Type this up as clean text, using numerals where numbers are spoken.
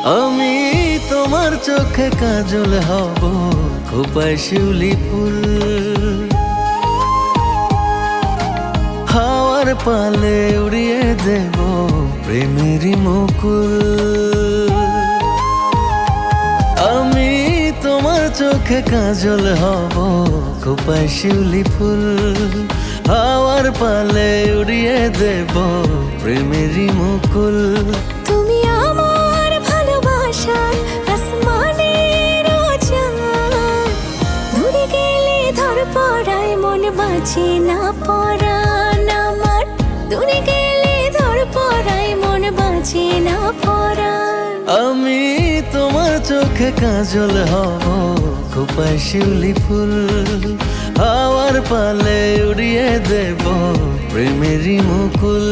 আমি তোমার চোখে কাজল হব, খোপায় শিউলি ফুল। হাওয়ার পালে উড়িয়ে দেব প্রেমেরই মুকুল। আমি তোমার চোখে কাজল হব, খোপায় শিউলি ফুল। হাওয়ার পালে উড়িয়ে দেব প্রেমেরই মুকুল। তুমি আমার ভালোবাসার আসমানের চাঁদ, দূরে গেলে ধর পড়ায় মন বাঁচে না পরাণ আমার। দূরে গেলে ধর পড়ায় মন বাঁচে না পরাণ। আমি তোমার চোখে কাজল হব, খোপায় শিউলি ফুল। হাওয়ার পালে উড়িয়ে দেব প্রেমেরই মুকুল।